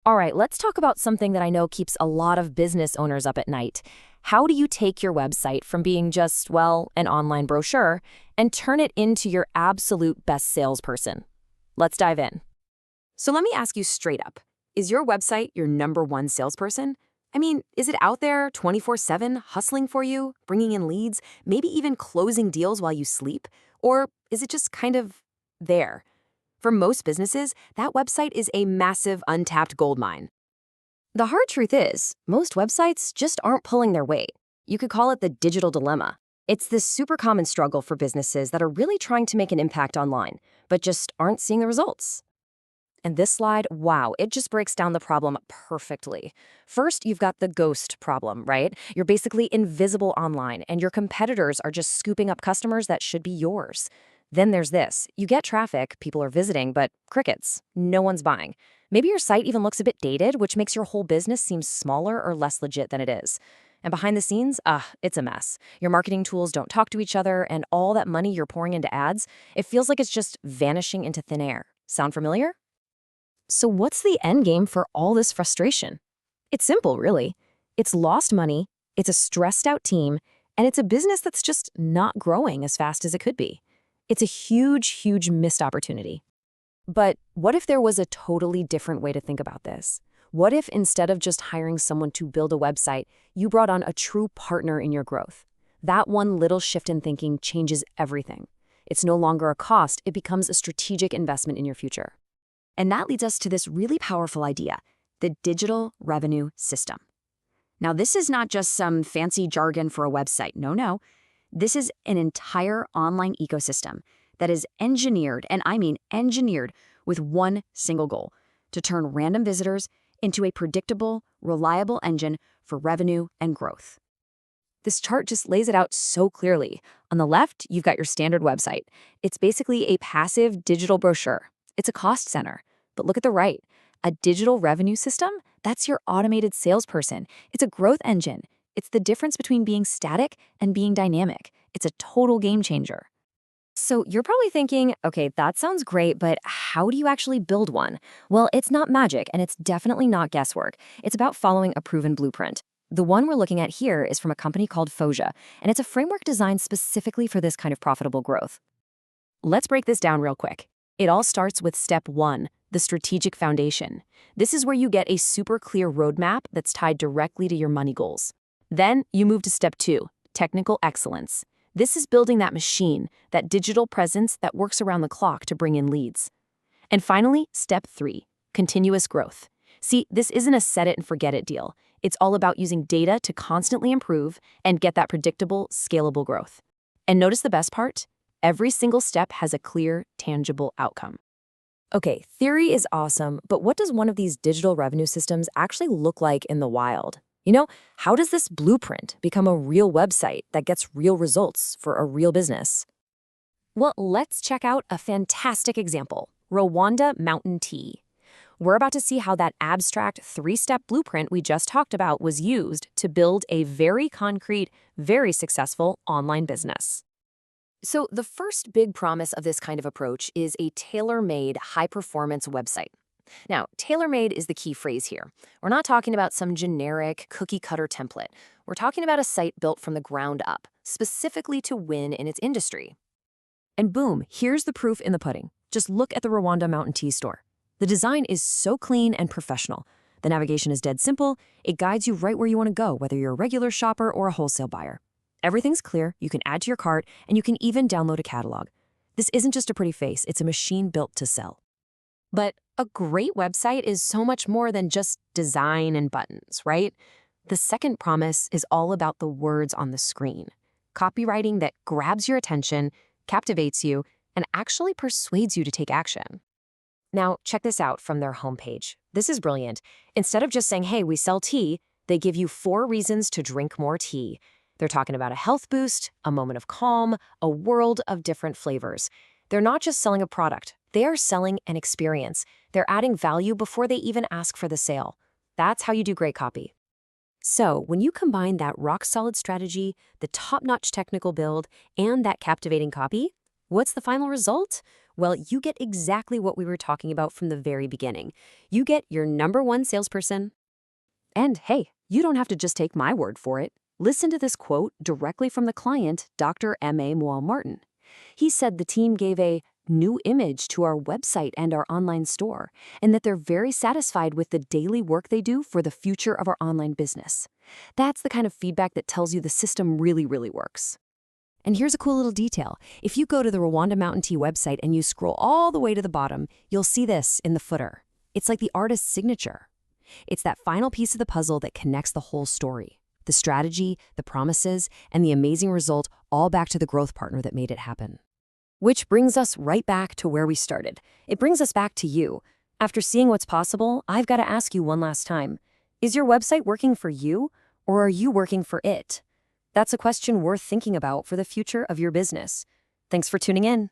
All right, let's talk about something that I know keeps a lot of business owners up at night. How do you take your website from being just, well, an online brochure and turn it into your absolute best salesperson? Let's dive in. So let me ask you straight up. Is your website your number one salesperson? I mean, is it out there 24/7 hustling for you, bringing in leads, maybe even closing deals while you sleep? Or is it just kind of there? For most businesses, that website is a massive untapped goldmine. The hard truth is, most websites just aren't pulling their weight. You could call it the digital dilemma. It's this super common struggle for businesses that are really trying to make an impact online, but just aren't seeing the results. And this slide, wow, it just breaks down the problem perfectly. First, you've got the ghost problem, right? You're basically invisible online, and your competitors are just scooping up customers that should be yours. Then there's this. You get traffic, people are visiting, but crickets. No one's buying. Maybe your site even looks a bit dated, which makes your whole business seem smaller or less legit than it is. And behind the scenes, it's a mess. Your marketing tools don't talk to each other, and all that money you're pouring into ads, it feels like it's just vanishing into thin air. Sound familiar? So what's the end game for all this frustration? It's simple, really. It's lost money, it's a stressed out team, and it's a business that's just not growing as fast as it could be. It's a huge missed opportunity. But what if there was a totally different way to think about this? What if instead of just hiring someone to build a website, you brought on a true partner in your growth? That one little shift in thinking changes everything. It's no longer a cost, it becomes a strategic investment in your future. And that leads us to this really powerful idea, the digital revenue system. Now, this is not just some fancy jargon for a website. No. This is an entire online ecosystem that is engineered, and I mean engineered, with one single goal: to turn random visitors into a predictable, reliable engine for revenue and growth. This chart just lays it out so clearly. On the left, you've got your standard website. It's basically a passive digital brochure. It's a cost center. But look at the right. A digital revenue system? That's your automated salesperson. It's a growth engine. It's the difference between being static and being dynamic. It's a total game changer. So you're probably thinking, okay, that sounds great, but how do you actually build one? Well, it's not magic, and it's definitely not guesswork. It's about following a proven blueprint. The one we're looking at here is from a company called FOSIA, and it's a framework designed specifically for this kind of profitable growth. Let's break this down real quick. It all starts with step 1, the strategic foundation. This is where you get a super clear roadmap that's tied directly to your money goals. Then you move to step 2, technical excellence. This is building that machine, that digital presence that works around the clock to bring in leads. And finally, step 3, continuous growth. See, this isn't a set it and forget it deal. It's all about using data to constantly improve and get that predictable, scalable growth. And notice the best part? Every single step has a clear, tangible outcome. Okay, theory is awesome, but what does one of these digital revenue systems actually look like in the wild? How does this blueprint become a real website that gets real results for a real business? Well, let's check out a fantastic example, Rwanda Mountain Tea. We're about to see how that abstract 3-step blueprint we just talked about was used to build a very concrete, very successful online business. So the first big promise of this kind of approach is a tailor-made, high-performance website. Now, tailor-made is the key phrase here. We're not talking about some generic cookie-cutter template. We're talking about a site built from the ground up, specifically to win in its industry. And boom, here's the proof in the pudding. Just look at the Rwanda Mountain Tea store. The design is so clean and professional. The navigation is dead simple. It guides you right where you want to go, whether you're a regular shopper or a wholesale buyer. Everything's clear, you can add to your cart, and you can even download a catalog. This isn't just a pretty face, it's a machine built to sell. But a great website is so much more than just design and buttons, right? The second promise is all about the words on the screen. Copywriting that grabs your attention, captivates you, and actually persuades you to take action. Now, check this out from their homepage. This is brilliant. Instead of just saying, hey, we sell tea, they give you 4 reasons to drink more tea. They're talking about a health boost, a moment of calm, a world of different flavors. They're not just selling a product. They are selling an experience. They're adding value before they even ask for the sale. That's how you do great copy. So when you combine that rock-solid strategy, the top-notch technical build, and that captivating copy, What's the final result? Well, you get exactly what we were talking about from the very beginning. You get your #1 salesperson. And hey, you don't have to just take my word for it. Listen to this quote directly from the client, Dr. M.A. Moal-Martin. He said the team gave a new image to our website and our online store, and that they're very satisfied with the daily work they do for the future of our online business. That's the kind of feedback that tells you the system really, really works. And here's a cool little detail. If you go to the Rwanda Mountain Tea website and you scroll all the way to the bottom, you'll see this in the footer. It's like the artist's signature. It's that final piece of the puzzle that connects the whole story. The strategy, the promises, and the amazing result all back to the growth partner that made it happen. Which brings us right back to where we started. It brings us back to you. After seeing what's possible, I've got to ask you one last time. Is your website working for you, or are you working for it? That's a question worth thinking about for the future of your business. Thanks for tuning in.